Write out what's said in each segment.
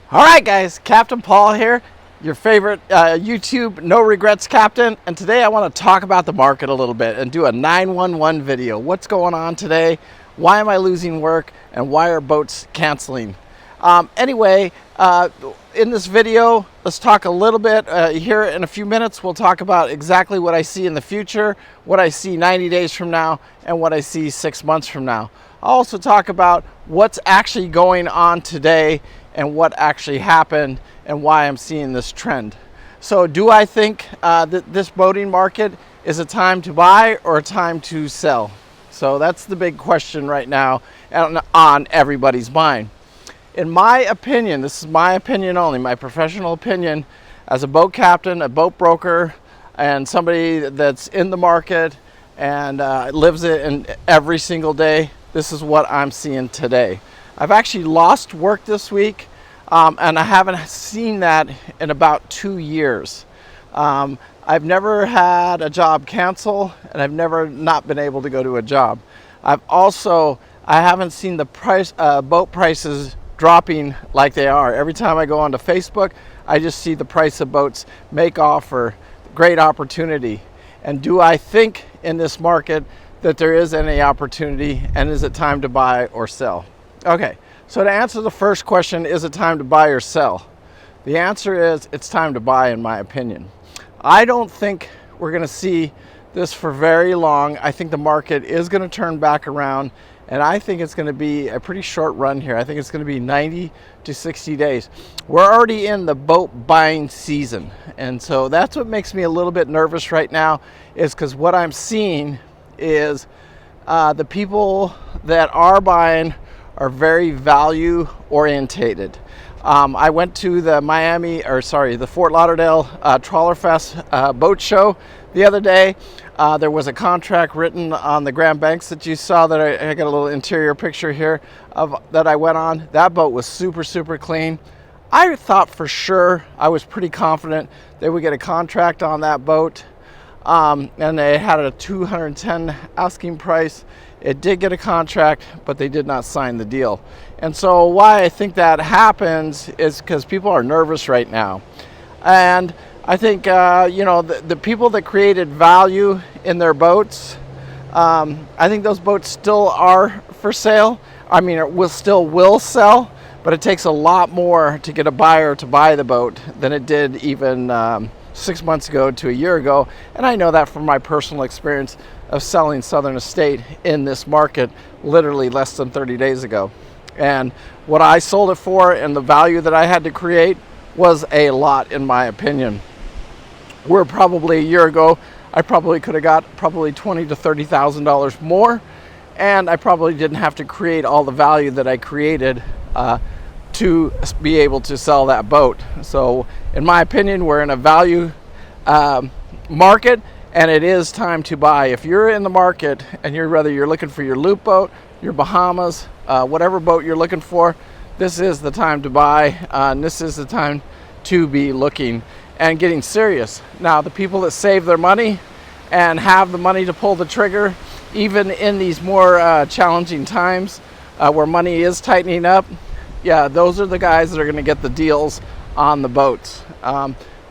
All right, guys, Captain Paul here, your favorite YouTube no regrets captain. And today I want to talk about the market a little bit and do a 911 video. What's going on today? Why am I losing work? And why are boats canceling? Anyway, in this video, let's talk a little bit. Here in a few minutes, we'll talk about exactly what I see in the future, what I see 90 days from now, and what I see 6 months from now. I'll also talk about what's actually going on today and what actually happened and why I'm seeing this trend. So do I think that this boating market is a time to buy or a time to sell? So that's the big question right now on everybody's mind. In my opinion, this is my opinion only, my professional opinion as a boat captain, a boat broker, and somebody that's in the market and lives it in every single day, this is what I'm seeing today. I've actually lost work this week, and I haven't seen that in about 2 years. I've never had a job cancel, and I've never not been able to go to a job. I haven't seen the boat prices dropping like they are. Every time I go onto Facebook, I just see the price of boats make offer, great opportunity. And do I think in this market that there is any opportunity, and is it time to buy or sell? Okay, so to answer the first question, is it time to buy or sell? The answer is it's time to buy, in my opinion. I don't think we're going to see this for very long. I think the market is going to turn back around, and I think it's going to be a pretty short run here. I think it's going to be 90 to 60 days. We're already in the boat buying season, and so that's what makes me a little bit nervous right now, is because what I'm seeing is the people that are buying are very value orientated. I went to the Fort Lauderdale Trawler Fest boat show the other day. There was a contract written on the Grand Banks that you saw that I got a little interior picture here of that I went on. That boat was super, super clean. I thought for sure, I was pretty confident they would get a contract on that boat. And they had a $210 asking price. It did get a contract, but they did not sign the deal. And so why I think that happens is because people are nervous right now. And I think, the people that created value in their boats, I think those boats still are for sale. I mean, it will sell, but it takes a lot more to get a buyer to buy the boat than it did even 6 months ago to a year ago. And I know that from my personal experience of selling Southern Estate in this market literally less than 30 days ago. And what I sold it for and the value that I had to create was a lot, in my opinion. Where probably a year ago, I probably could have got probably $20,000 to $30,000 more, and I probably didn't have to create all the value that I created to be able to sell that boat. So in my opinion, we're in a value market, and it is time to buy. If you're in the market and you're looking for your loop boat, your Bahamas, whatever boat you're looking for, this is the time to buy, and this is the time to be looking and getting serious. Now, the people that save their money and have the money to pull the trigger, even in these more challenging times where money is tightening up, yeah, those are the guys that are going to get the deals on the boats.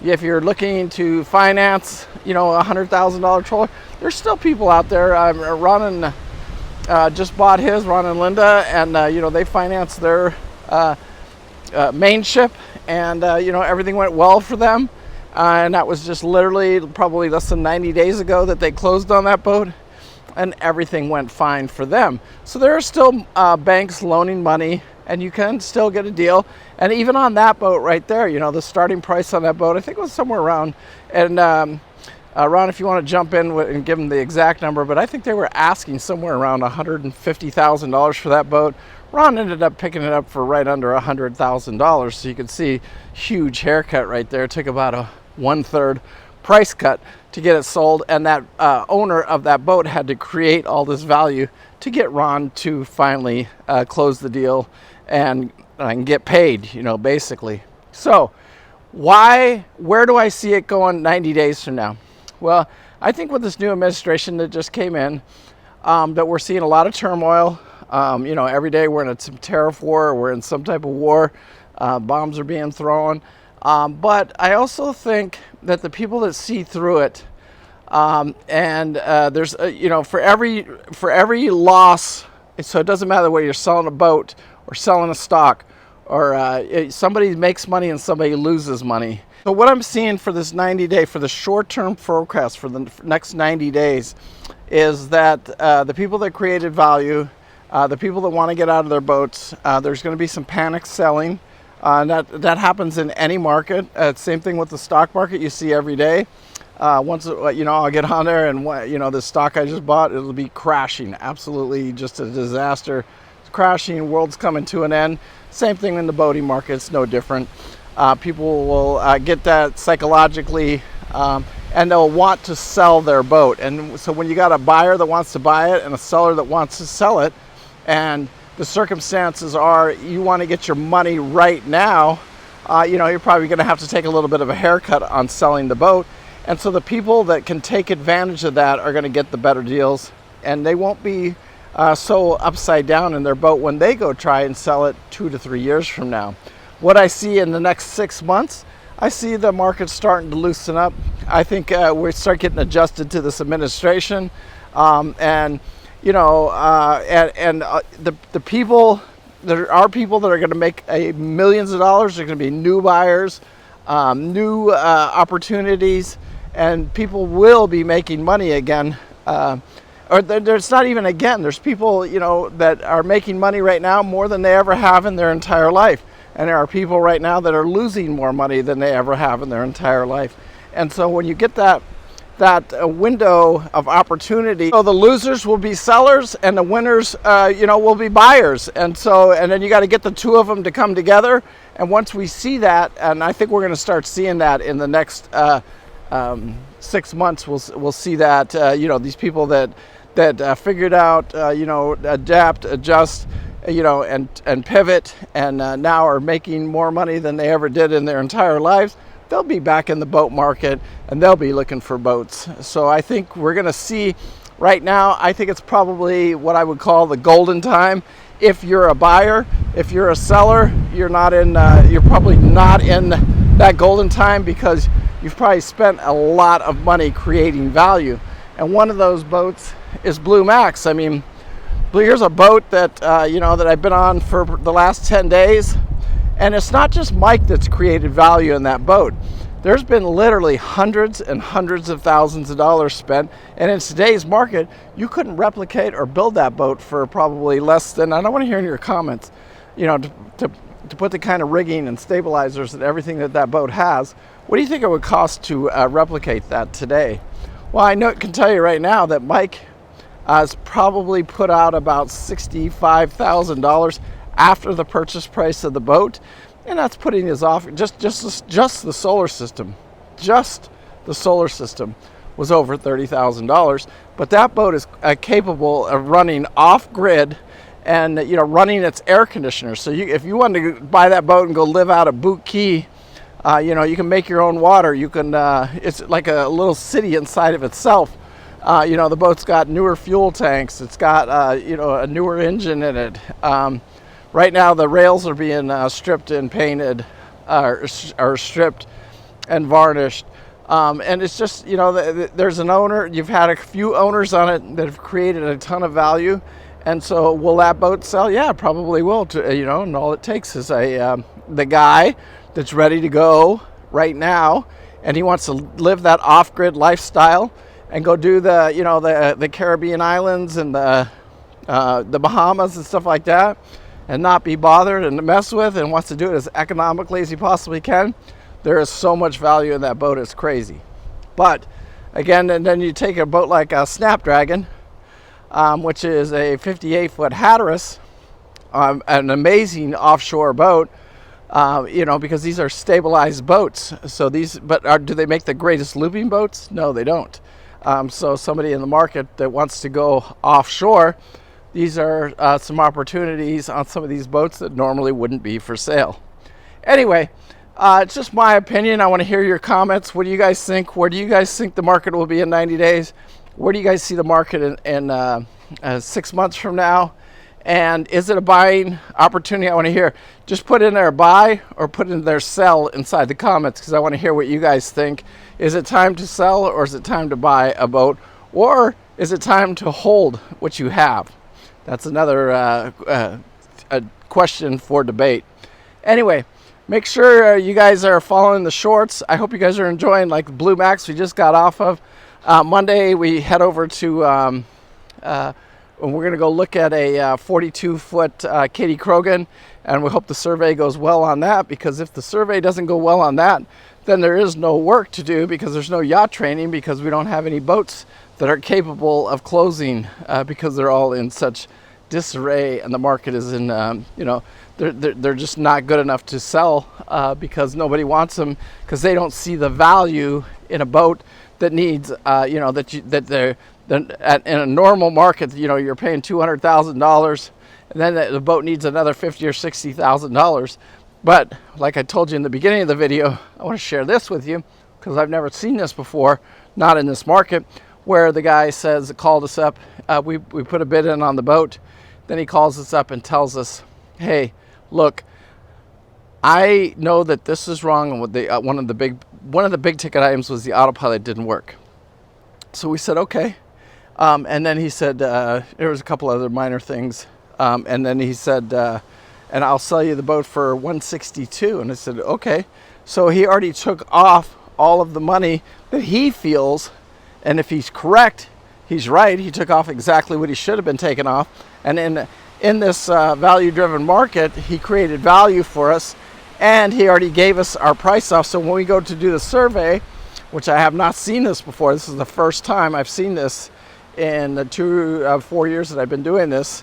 If you're looking to finance, a $100,000 trawler, there's still people out there. Ron just bought his, Ron and Linda, and they financed their main ship, and everything went well for them. And that was just literally probably less than 90 days ago that they closed on that boat, and everything went fine for them. So there are still banks loaning money, and you can still get a deal. And even on that boat right there, the starting price on that boat, I think it was somewhere around, and Ron, if you want to jump in and give them the exact number, but I think they were asking somewhere around $150,000 for that boat. Ron ended up picking it up for right under $100,000. So you can see huge haircut right there. It took about a 1/3 price cut to get it sold. And that owner of that boat had to create all this value to get Ron to finally close the deal and get paid, basically. So where do I see it going 90 days from now? Well, I think with this new administration that just came in, that we're seeing a lot of turmoil. Every day we're in some tariff war, or we're in some type of war. bombs are being thrown. But I also think that the people that see through it, there's for every loss, so it doesn't matter whether you're selling a boat or selling a stock, or somebody makes money and somebody loses money. So what I'm seeing for this 90-day, for the short-term forecast for the next 90 days, is that the people that created value, the people that want to get out of their boats, there's going to be some panic selling. That happens in any market. Same thing with the stock market, you see every day. Once I'll get on there and the stock I just bought, it'll be crashing, absolutely just a disaster. It's crashing, world's coming to an end. Same thing in the boating market, it's no different. People will get that psychologically, and they'll want to sell their boat. And so when you got a buyer that wants to buy it and a seller that wants to sell it, and the circumstances are you want to get your money right now, you're probably going to have to take a little bit of a haircut on selling the boat. And so the people that can take advantage of that are going to get the better deals, and they won't be so upside down in their boat when they go try and sell it 2 to 3 years from now. What I see in the next 6 months, I see the market starting to loosen up. I think we start getting adjusted to this administration, the people, there are people that are going to make millions of dollars. There are going to be new buyers, new opportunities, and people will be making money again. There's not even again. There's people that are making money right now more than they ever have in their entire life. And there are people right now that are losing more money than they ever have in their entire life. And so when you get that window of opportunity, so the losers will be sellers and the winners, will be buyers. And then you got to get the two of them to come together. And once we see that, and I think we're going to start seeing that in the next 6 months, we'll see that these people that figured out adapt, adjust, and pivot, and now are making more money than they ever did in their entire lives. They'll be back in the boat market and they'll be looking for boats. So I think we're going to see right now, I think it's probably what I would call the golden time. If you're a buyer, if you're a seller, you're probably not in that golden time, because you've probably spent a lot of money creating value. And one of those boats is Blue Max. I mean, here's a boat that that I've been on for the last 10 days, and it's not just Mike that's created value in that boat. There's been literally hundreds and hundreds of thousands of dollars spent, and in today's market, you couldn't replicate or build that boat for probably less than, I don't want to hear in your comments, to put the kind of rigging and stabilizers and everything that boat has. What do you think it would cost to replicate that today? Well, I can tell you right now that Mike has probably put out about $65,000 after the purchase price of the boat, and that's putting his off just the solar system. Just the solar system was over $30,000, but that boat is capable of running off grid and running its air conditioner. So if you wanted to buy that boat and go live out at Boot Key, you can make your own water. You can it's like a little city inside of itself. The boat's got newer fuel tanks. It's got a newer engine in it. Right now, the rails are being stripped and painted, or stripped and varnished. And it's just, there's an owner. You've had a few owners on it that have created a ton of value. And so will that boat sell? Yeah, probably will. And all it takes is the guy that's ready to go right now, and he wants to live that off-grid lifestyle and go do the Caribbean islands and the Bahamas and stuff like that, and not be bothered and mess with, and wants to do it as economically as he possibly can. There is so much value in that boat, it's crazy. But again, and then you take a boat like a Snapdragon, which is a 58-foot Hatteras, an amazing offshore boat, because these are stabilized boats. So do they make the greatest looping boats? No, they don't. So somebody in the market that wants to go offshore, these are some opportunities on some of these boats that normally wouldn't be for sale. Anyway, it's just my opinion. I want to hear your comments. What do you guys think? Where do you guys think the market will be in 90 days? Where do you guys see the market in 6 months from now? And is it a buying opportunity? I want to hear. Just put in there buy or put in there sell inside the comments, because I want to hear what you guys think. Is it time to sell, or is it time to buy a boat, or is it time to hold what you have? That's another a question for debate. Anyway, make sure you guys are following the shorts. I hope you guys are enjoying, like the Blue Max we just got off of. Monday we head over to and we're going to go look at a 42-foot Katie Krogan, and we hope the survey goes well on that, because if the survey doesn't go well on that, then there is no work to do, because there's no yacht training, because we don't have any boats that are capable of closing, because they're all in such disarray, and the market is in, they're just not good enough to sell, because nobody wants them, because they don't see the value in a boat that needs, in a normal market, you're paying $200,000, and then the boat needs another $50,000 or $60,000. But like I told you in the beginning of the video, I want to share this with you, because I've never seen this before, not in this market, where the guy called us up, we put a bid in on the boat, then he calls us up and tells us, hey, look, I know that this is wrong, and one of the big ticket items was the autopilot didn't work. So we said, okay. And then he said, there was a couple other minor things. And then he said, and I'll sell you the boat for $162. And I said, okay. So he already took off all of the money that he feels, and if he's correct, he's right. He took off exactly what he should have been taken off. And in this value-driven market, he created value for us, and he already gave us our price off. So when we go to do the survey, which I have not seen this before, this is the first time I've seen this in the 4 years that I've been doing this,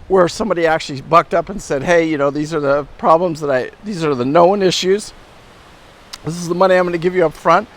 where somebody actually bucked up and said, hey, these are the problems these are the known issues. This is the money I'm going to give you up front,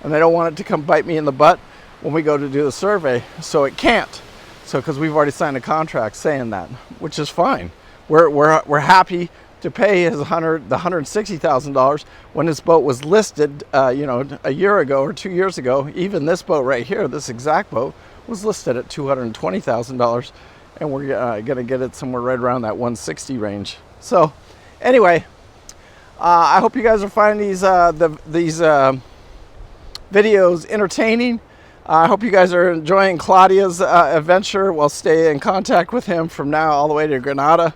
and I don't want it to come bite me in the butt when we go to do the survey. So it can't. So, because we've already signed a contract saying that, which is fine. We're happy to pay his $160,000 when this boat was listed, a year ago or 2 years ago. Even this boat right here, this exact boat, was listed at $220,000, and we're gonna get it somewhere right around that 160 range. So, anyway, I hope you guys are finding these videos entertaining. I hope you guys are enjoying Claudia's adventure. We'll stay in contact with him from now all the way to Granada.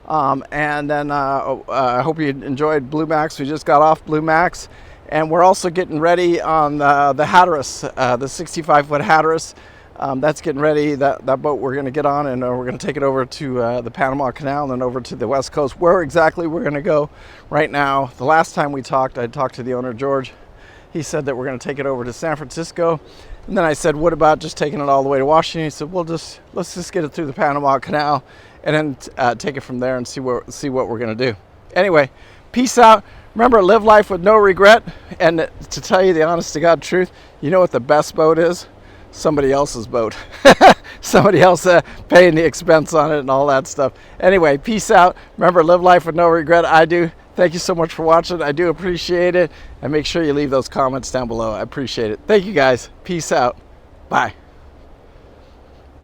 And then I hope you enjoyed Blue Max. We just got off Blue Max, and we're also getting ready on the Hatteras, the 65-foot Hatteras. That's getting ready. That boat we're going to get on, and we're going to take it over to the Panama Canal and then over to the West Coast. Where exactly we're going to go right now, the last time we talked, I talked to the owner, George. He said that we're going to take it over to San Francisco. And then I said, what about just taking it all the way to Washington? He said, well, let's just get it through the Panama Canal, and then take it from there and see what we're going to do. Anyway, peace out. Remember, live life with no regret. And to tell you the honest to God truth, you know what the best boat is? Somebody else's boat. Somebody else paying the expense on it and all that stuff. Anyway, peace out. Remember, live life with no regret. I do. Thank you so much for watching. I do appreciate it. And make sure you leave those comments down below. I appreciate it. Thank you, guys. Peace out. Bye.